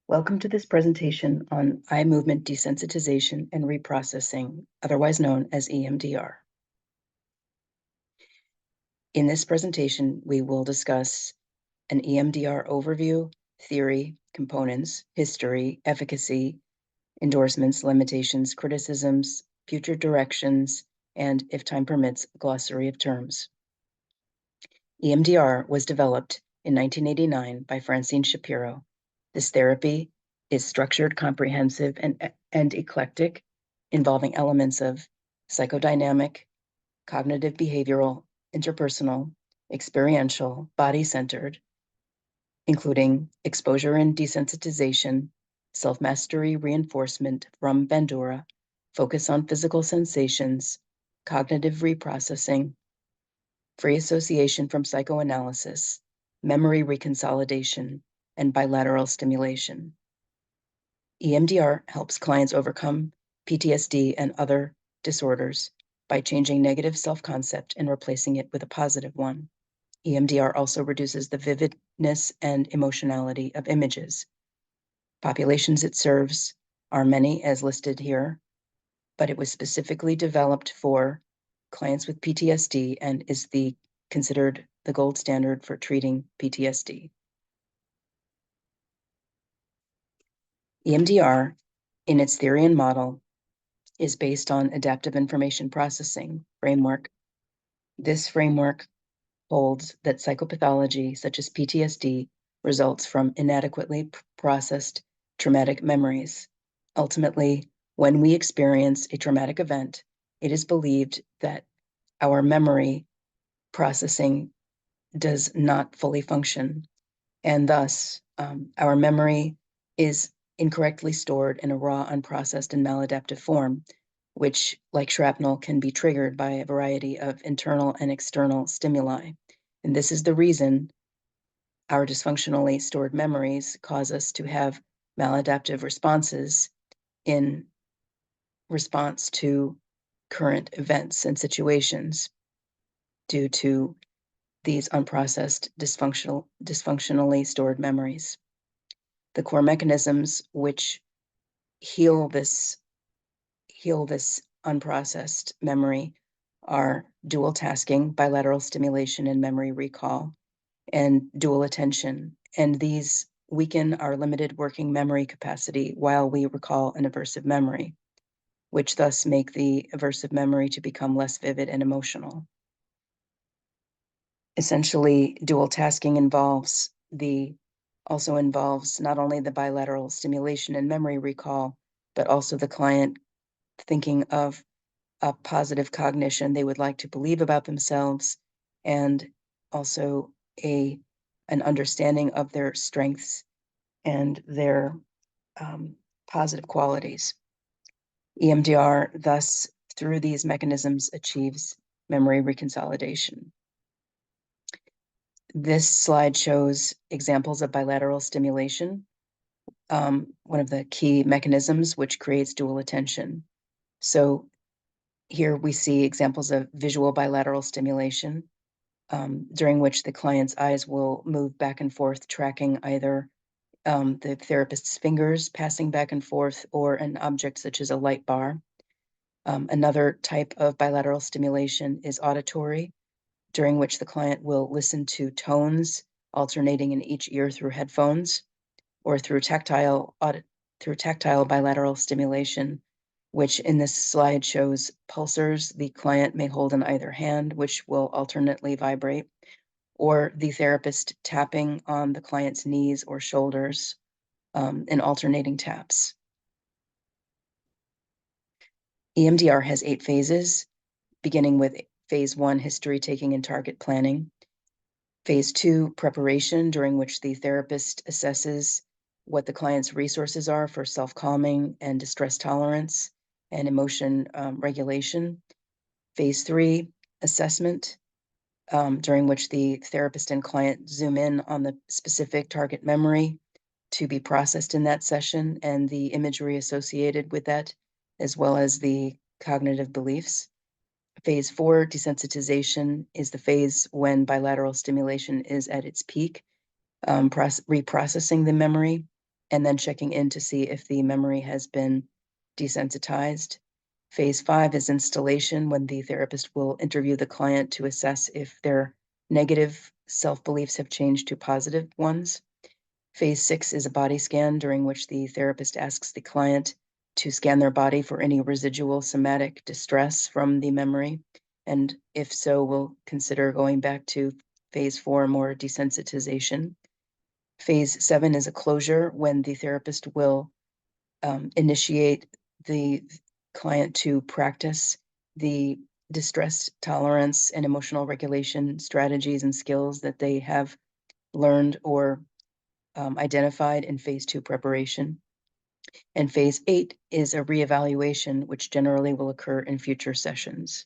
Welcome to this presentation on eye movement desensitization and reprocessing, otherwise known as EMDR. In this presentation, we will discuss an EMDR overview, theory, components, history, efficacy, endorsements, limitations, criticisms, future directions, and, if time permits, a glossary of terms. EMDR was developed in 1989 by Francine Shapiro. This therapy is structured, comprehensive, and eclectic, involving elements of psychodynamic, cognitive behavioral, interpersonal, experiential, body-centered, including exposure and desensitization, self-mastery reinforcement from Bandura, focus on physical sensations, cognitive reprocessing, free association from psychoanalysis, memory reconsolidation, and bilateral stimulation. EMDR helps clients overcome PTSD and other disorders by changing negative self-concept and replacing it with a positive one. EMDR also reduces the vividness and emotionality of images. Populations it serves are many, as listed here, but it was specifically developed for clients with PTSD and is considered the gold standard for treating PTSD. EMDR, in its theory and model, is based on adaptive information processing framework. This framework holds that psychopathology, such as PTSD, results from inadequately processed traumatic memories. Ultimately, when we experience a traumatic event, it is believed that our memory processing does not fully function, and thus our memory is incorrectly stored in a raw, unprocessed, and maladaptive form, which, like shrapnel, can be triggered by a variety of internal and external stimuli. And this is the reason our dysfunctionally stored memories cause us to have maladaptive responses in response to current events and situations due to these unprocessed, dysfunctionally stored memories. The core mechanisms which heal this unprocessed memory are dual tasking, bilateral stimulation and memory recall, and dual attention. And these weaken our limited working memory capacity while we recall an aversive memory, which thus make the aversive memory to become less vivid and emotional. Essentially, dual tasking also involves not only the bilateral stimulation and memory recall, but also the client thinking of a positive cognition they would like to believe about themselves, and also an understanding of their strengths and their positive qualities. EMDR, thus, through these mechanisms, achieves memory reconsolidation. This slide shows examples of bilateral stimulation, one of the key mechanisms which creates dual attention. So here we see examples of visual bilateral stimulation, during which the client's eyes will move back and forth, tracking either the therapist's fingers passing back and forth or an object such as a light bar. Another type of bilateral stimulation is auditory, during which the client will listen to tones alternating in each ear through headphones, or through tactile bilateral stimulation, which in this slide shows pulsars the client may hold in either hand, which will alternately vibrate, or the therapist tapping on the client's knees or shoulders in alternating taps. EMDR has 8 phases, beginning with phase 1, history taking and target planning. Phase 2, preparation, during which the therapist assesses what the client's resources are for self-calming and distress tolerance and emotion regulation. Phase 3, assessment, during which the therapist and client zoom in on the specific target memory to be processed in that session and the imagery associated with that, as well as the cognitive beliefs. Phase 4, desensitization, is the phase when bilateral stimulation is at its peak, reprocessing the memory and then checking in to see if the memory has been desensitized. Phase 5 is installation, when the therapist will interview the client to assess if their negative self-beliefs have changed to positive ones. Phase 6 is a body scan, during which the therapist asks the client to scan their body for any residual somatic distress from the memory. And if so, we'll consider going back to phase 4, more desensitization. Phase 7 is a closure, when the therapist will initiate the client to practice the distress tolerance and emotional regulation strategies and skills that they have learned or identified in phase 2 preparation. And phase 8 is a reevaluation, which generally will occur in future sessions.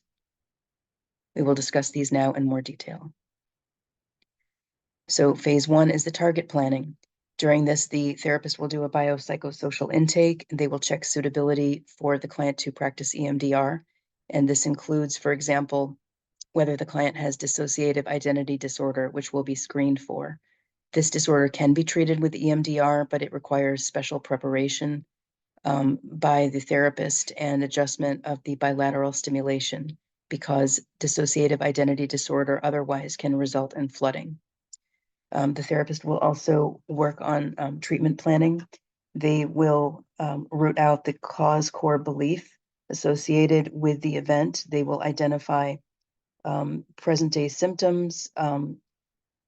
We will discuss these now in more detail. So phase 1 is the target planning. During this, the therapist will do a biopsychosocial intake, and they will check suitability for the client to practice EMDR. And this includes, for example, whether the client has dissociative identity disorder, which will be screened for. This disorder can be treated with EMDR, but it requires special preparation by the therapist and adjustment of the bilateral stimulation, because dissociative identity disorder otherwise can result in flooding. The therapist will also work on treatment planning. They will root out the cause core belief associated with the event. They will identify present day symptoms,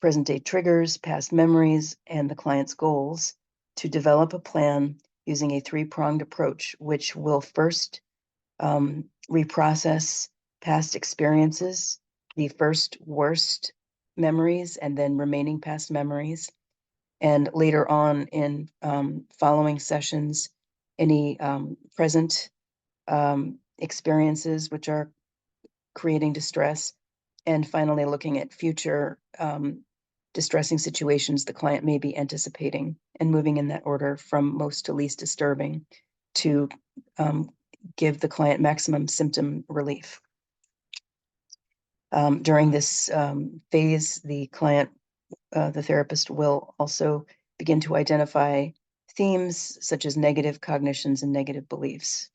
present day triggers, past memories, and the client's goals to develop a plan using a 3-pronged approach, which will first reprocess past experiences, the first worst memories, and then remaining past memories. And later on in following sessions, any present experiences which are creating distress, and finally looking at future distressing situations the client may be anticipating, and moving in that order from most to least disturbing to give the client maximum symptom relief. During this phase, the therapist will also begin to identify themes such as negative cognitions and negative beliefs.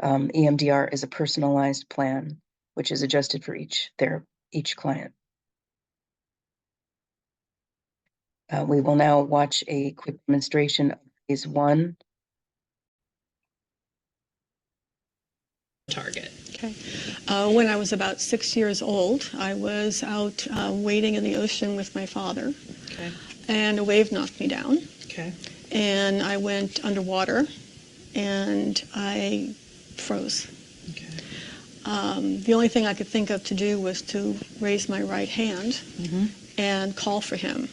EMDR is a personalized plan, which is adjusted for each client. We will now watch a quick demonstration of phase 1. Target. Okay. When I was about 6 years old, I was out wading in the ocean with my father. Okay. And a wave knocked me down. Okay. And I went underwater, and I froze. Okay. The only thing I could think of to do was to raise my right hand and call for him.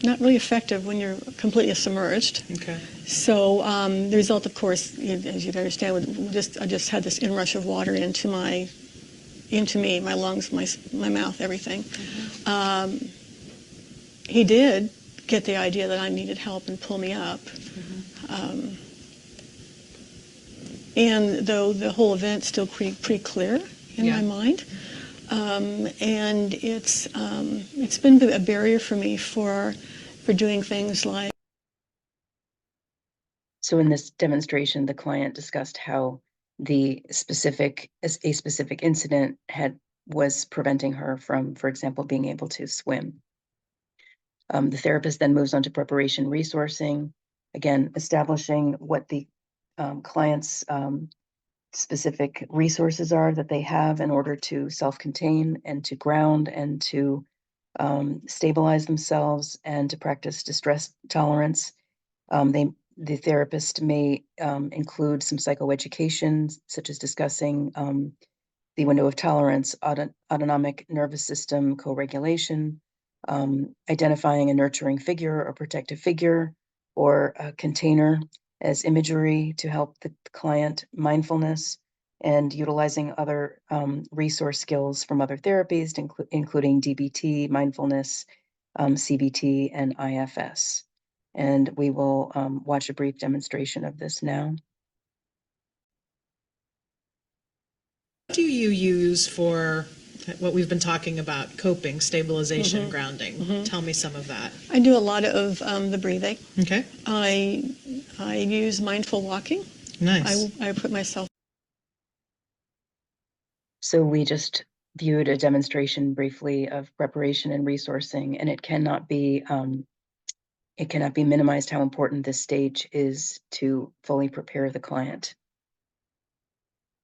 Not really effective when you're completely submerged. Okay. So the result, of course, as you'd understand, I just had this inrush of water into me, my lungs, my mouth, everything. He did get the idea that I needed help and pull me up. And though the whole event's still pretty clear in my mind, and it's been a barrier for me for doing things like. So in this demonstration, the client discussed how a specific incident was preventing her from, for example, being able to swim. The therapist then moves on to preparation resourcing, again, establishing what the client's specific resources are that they have in order to self-contain and to ground and to stabilize themselves and to practice distress tolerance. The therapist may include some psychoeducation, such as discussing the window of tolerance, autonomic nervous system co-regulation, identifying a nurturing figure or protective figure or a container as imagery to help the client, mindfulness, and utilizing other resource skills from other therapies, including DBT, mindfulness, CBT, and IFS. And we will watch a brief demonstration of this now. What do you use for what we've been talking about, coping, stabilization, grounding. Tell me some of that. I do a lot of the breathing. Okay. I use mindful walking. Nice. I put myself. So we just viewed a demonstration briefly of preparation and resourcing, and it cannot be minimized how important this stage is to fully prepare the client.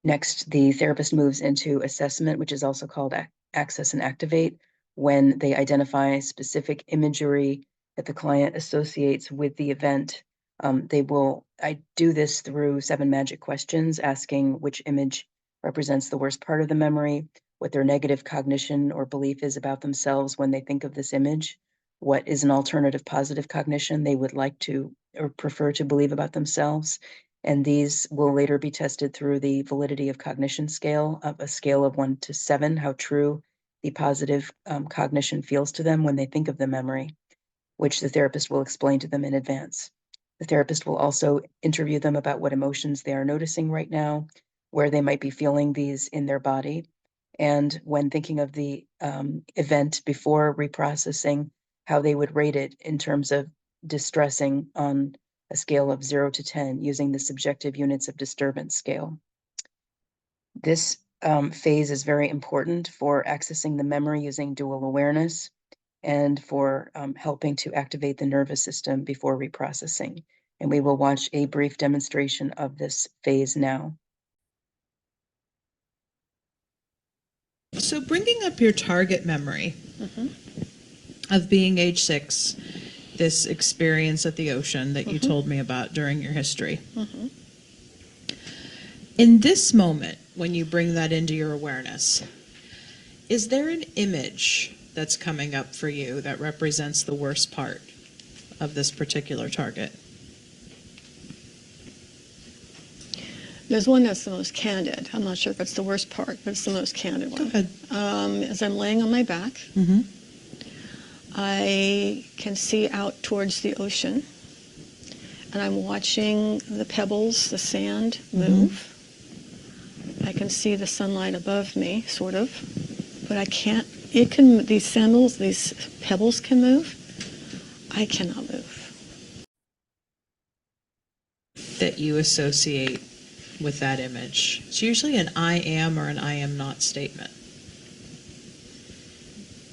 Next, the therapist moves into assessment, which is also called access and activate, when they identify specific imagery that the client associates with the event. I do this through 7 magic questions, asking which image represents the worst part of the memory, what their negative cognition or belief is about themselves when they think of this image, what is an alternative positive cognition they would like to or prefer to believe about themselves. And these will later be tested through the validity of cognition scale, of a scale of 1 to 7, how true the positive cognition feels to them when they think of the memory, which the therapist will explain to them in advance. The therapist will also interview them about what emotions they are noticing right now, where they might be feeling these in their body, and when thinking of the event before reprocessing, how they would rate it in terms of distressing on a scale of 0 to 10 using the subjective units of disturbance scale. This phase is very important for accessing the memory using dual awareness and for helping to activate the nervous system before reprocessing. And we will watch a brief demonstration of this phase now. So bringing up your target memory of being age 6, this experience at the ocean that you told me about during your history. In this moment, when you bring that into your awareness, is there an image that's coming up for you that represents the worst part of this particular target? There's one that's the most candid. I'm not sure if it's the worst part, but it's the most candid one. Go ahead. As I'm laying on my back, I can see out towards the ocean, and I'm watching the pebbles, the sand move. I can see the sunlight above me, sort of, but I can't. These pebbles can move. I cannot move. That you associate with that image. It's usually an I am or an I am not statement.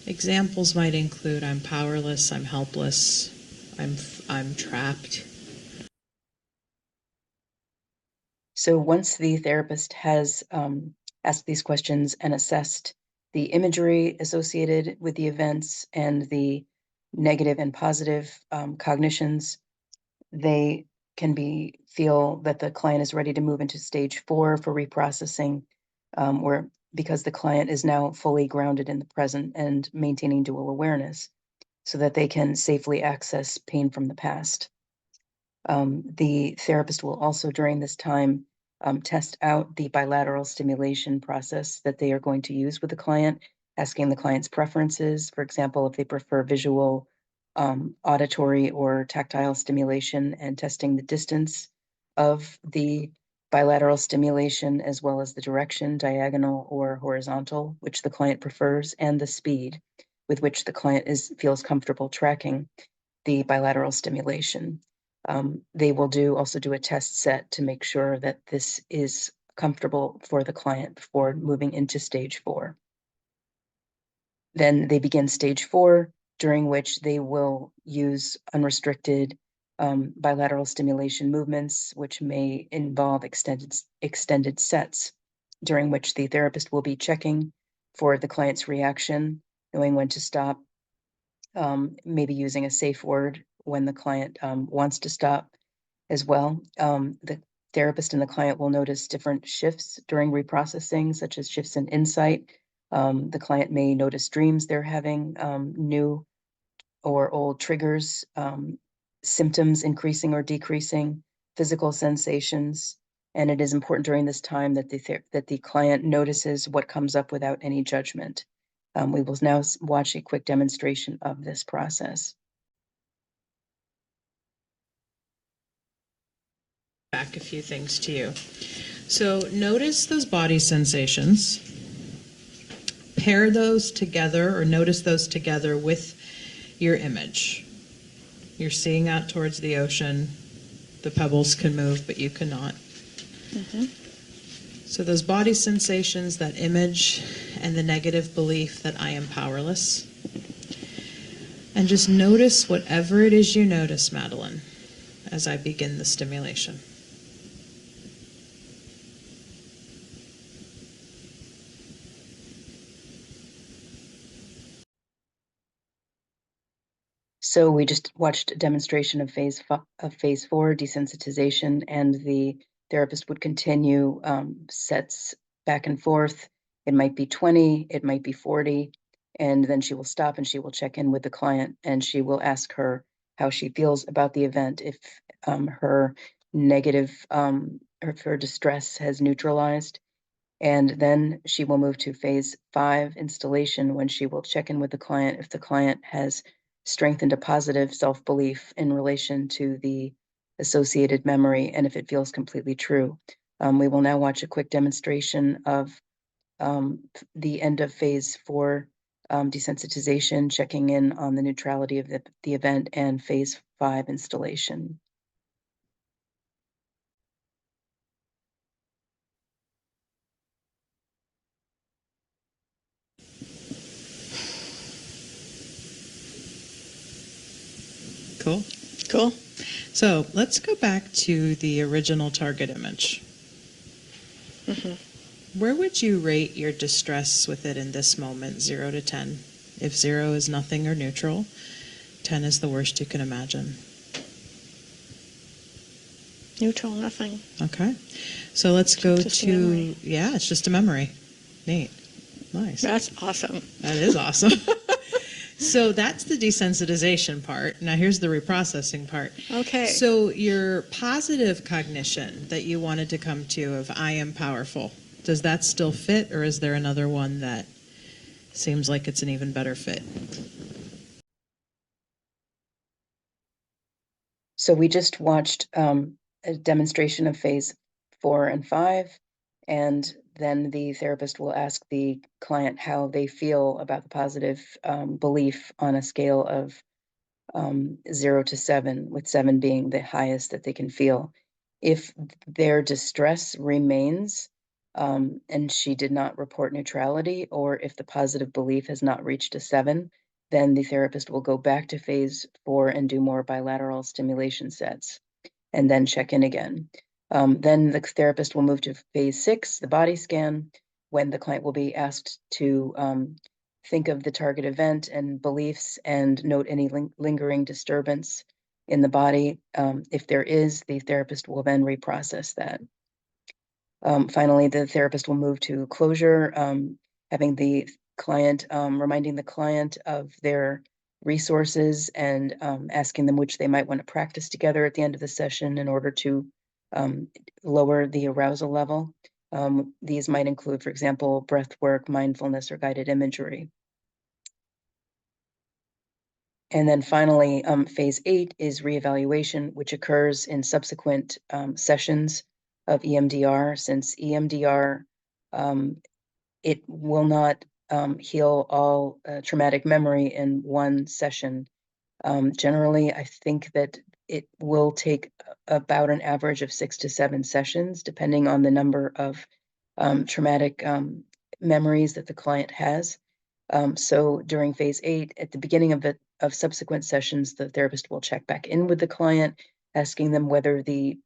Examples might include I'm powerless, I'm helpless, I'm trapped. So once the therapist has asked these questions and assessed the imagery associated with the events and the negative and positive cognitions, they can feel that the client is ready to move into stage 4 for reprocessing, because the client is now fully grounded in the present and maintaining dual awareness so that they can safely access pain from the past. The therapist will also, during this time, test out the bilateral stimulation process that they are going to use with the client, asking the client's preferences, for example, if they prefer visual, auditory, or tactile stimulation, and testing the distance of the bilateral stimulation as well as the direction, diagonal or horizontal, which the client prefers, and the speed with which the client feels comfortable tracking the bilateral stimulation. They will also do a test set to make sure that this is comfortable for the client before moving into stage 4. Then they begin stage 4, during which they will use unrestricted bilateral stimulation movements, which may involve extended sets, during which the therapist will be checking for the client's reaction, knowing when to stop, maybe using a safe word when the client wants to stop as well. The therapist and the client will notice different shifts during reprocessing, such as shifts in insight. The client may notice dreams they're having, new or old triggers, symptoms increasing or decreasing, physical sensations. And it is important during this time that the client notices what comes up without any judgment. We will now watch a quick demonstration of this process. Back a few things to you. So notice those body sensations. pair those together or notice those together with your image. You're seeing out towards the ocean. The pebbles can move, but you cannot. So those body sensations, that image, and the negative belief that I am powerless. And just notice whatever it is you notice, Madeline, as I begin the stimulation. So we just watched a demonstration of phase 4 desensitization, and the therapist would continue sets back and forth. It might be 20, it might be 40, and then she will stop and she will check in with the client, and she will ask her how she feels about the event, if her negative, if her distress has neutralized. And then she will move to phase 5 installation, when she will check in with the client if the client has strengthened a positive self-belief in relation to the associated memory, and if it feels completely true. We will now watch a quick demonstration of the end of phase 4 desensitization, checking in on the neutrality of the event, and phase 5 installation. Cool. Cool. So let's go back to the original target image. Where would you rate your distress with it in this moment, 0 to 10? If 0 is nothing or neutral, 10 is the worst you can imagine. Neutral, nothing. Okay. So let's go Just a to, memory. yeah, it's just a memory. Neat. Nice. That's awesome. That is awesome. So that's the desensitization part. Now here's the reprocessing part. Okay. So your positive cognition that you wanted to come to of I am powerful, does that still fit, or is there another one that seems like it's an even better fit? So we just watched a demonstration of phase 4 and 5, and then the therapist will ask the client how they feel about the positive belief on a scale of 0 to 7, with 7 being the highest that they can feel. If their distress remains, and she did not report neutrality, or if the positive belief has not reached a 7, then the therapist will go back to phase 4 and do more bilateral stimulation sets, and then check in again. Then the therapist will move to phase 6, the body scan, when the client will be asked to think of the target event and beliefs and note any lingering disturbance in the body. If there is, the therapist will then reprocess that. Finally, the therapist will move to closure, having the client, reminding the client of their resources, and asking them which they might want to practice together at the end of the session in order to lower the arousal level. These might include, for example, breath work, mindfulness, or guided imagery. And then finally, phase 8 is reevaluation, which occurs in subsequent sessions of EMDR. Since EMDR, it will not heal all traumatic memory in one session. Generally, I think that it will take about an average of 6 to 7 sessions, depending on the number of traumatic memories that the client has. So during phase 8, at the beginning of subsequent sessions, the therapist will check back in with the client, asking them whether the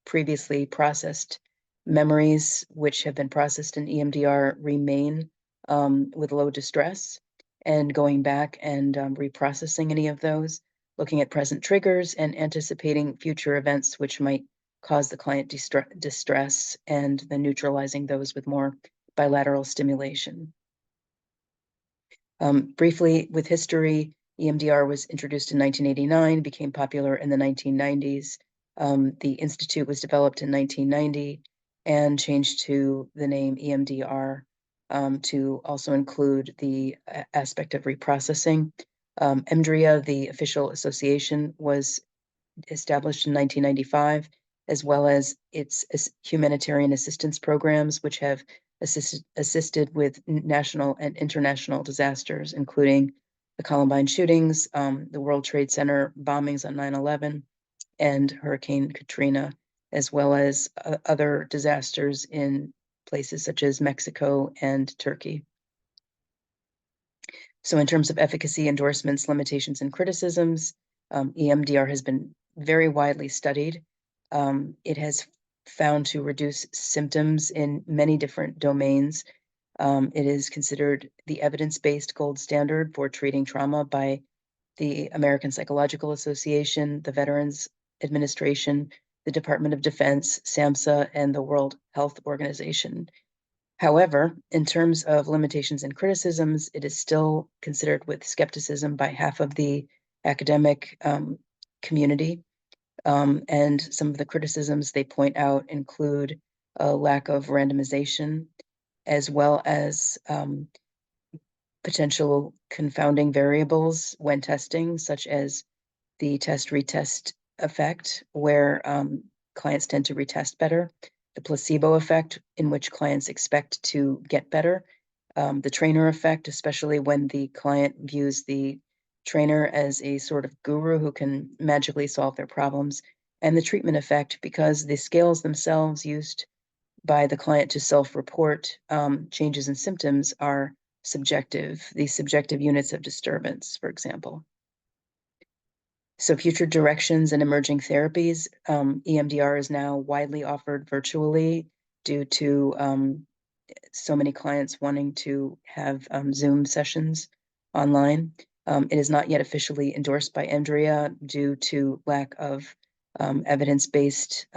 previously processed memories, which have been processed in EMDR, remain with low distress, and going back and reprocessing any of those, looking at present triggers and anticipating future events which might cause the client distress, and then neutralizing those with more bilateral stimulation. Briefly, with history, EMDR was introduced in 1989, became popular in the 1990s. The Institute was developed in 1990 and changed to the name EMDR to also include the aspect of reprocessing. EMDRIA, the official association, was established in 1995, as well as its humanitarian assistance programs, which have assisted with national and international disasters, including the Columbine shootings, the World Trade Center bombings on 9/11, and Hurricane Katrina, as well as other disasters in places such as Mexico and Turkey. So in terms of efficacy, endorsements, limitations, and criticisms, EMDR has been very widely studied. It has found to reduce symptoms in many different domains. It is considered the evidence-based gold standard for treating trauma by the American Psychological Association, the Veterans Administration, the Department of Defense, SAMHSA, and the World Health Organization. However, in terms of limitations and criticisms, it is still considered with skepticism by half of the academic community. And some of the criticisms they point out include a lack of randomization, as well as potential confounding variables when testing, such as the test-retest effect, where clients tend to retest better, the placebo effect, in which clients expect to get better, the trainer effect, especially when the client views the trainer as a sort of guru who can magically solve their problems, and the treatment effect, because the scales themselves used by the client to self-report changes in symptoms are subjective, the subjective units of disturbance, for example. So future directions and emerging therapies, EMDR is now widely offered virtually due to so many clients wanting to have Zoom sessions online. It is not yet officially endorsed by EMDRIA due to lack of evidence-based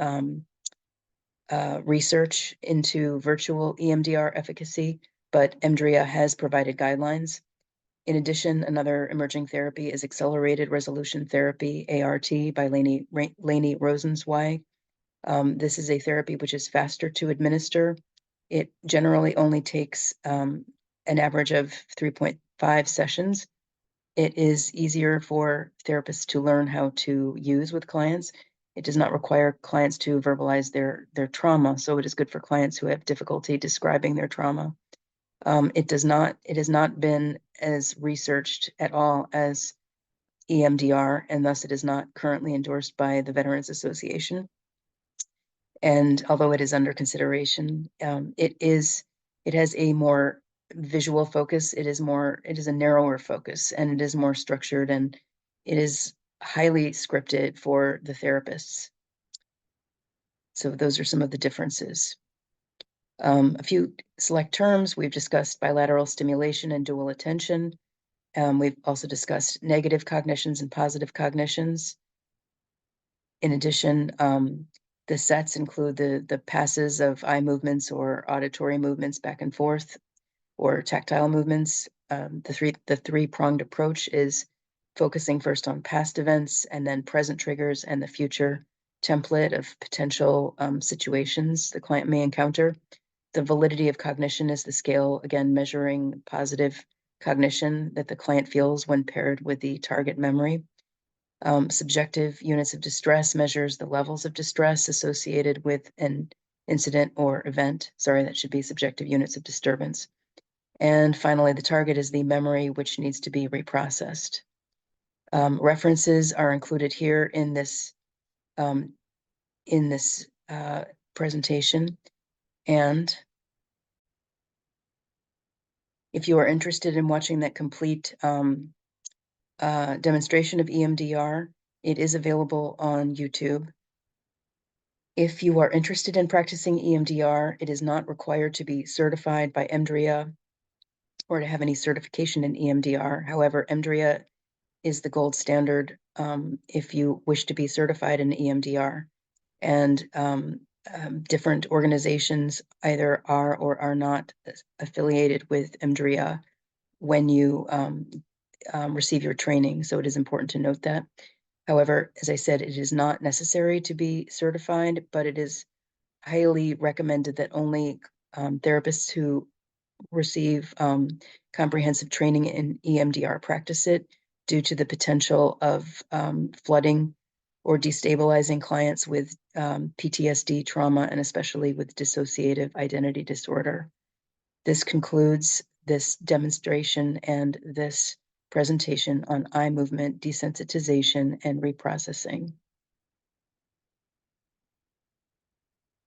research into virtual EMDR efficacy, but EMDRIA has provided guidelines. In addition, another emerging therapy is accelerated resolution therapy, ART, by Leni Rosenzweig. This is a therapy which is faster to administer. It generally only takes an average of 3.5 sessions. It is easier for therapists to learn how to use with clients. It does not require clients to verbalize their trauma, so it is good for clients who have difficulty describing their trauma. It has not been as researched at all as EMDR, and thus it is not currently endorsed by the Veterans Association. And although it is under consideration, it has a more visual focus. It is a narrower focus, and it is more structured, and it is highly scripted for the therapists. So those are some of the differences. A few select terms. We've discussed bilateral stimulation and dual attention. We've also discussed negative cognitions and positive cognitions. In addition, the sets include the passes of eye movements or auditory movements back and forth, or tactile movements. The three-pronged approach is focusing first on past events and then present triggers and the future template of potential situations the client may encounter. The validity of cognition is the scale, again, measuring positive cognition that the client feels when paired with the target memory. Subjective units of distress measures the levels of distress associated with an incident or event. Sorry, that should be subjective units of disturbance. And finally, the target is the memory, which needs to be reprocessed. References are included here in this presentation. And if you are interested in watching that complete demonstration of EMDR, it is available on YouTube. If you are interested in practicing EMDR, it is not required to be certified by EMDRIA or to have any certification in EMDR. However, EMDRIA is the gold standard if you wish to be certified in EMDR. And different organizations either are or are not affiliated with EMDRIA when you receive your training. So it is important to note that. However, as I said, it is not necessary to be certified, but it is highly recommended that only therapists who receive comprehensive training in EMDR practice it, due to the potential of flooding or destabilizing clients with PTSD trauma, and especially with dissociative identity disorder. This concludes this demonstration and this presentation on eye movement desensitization and reprocessing.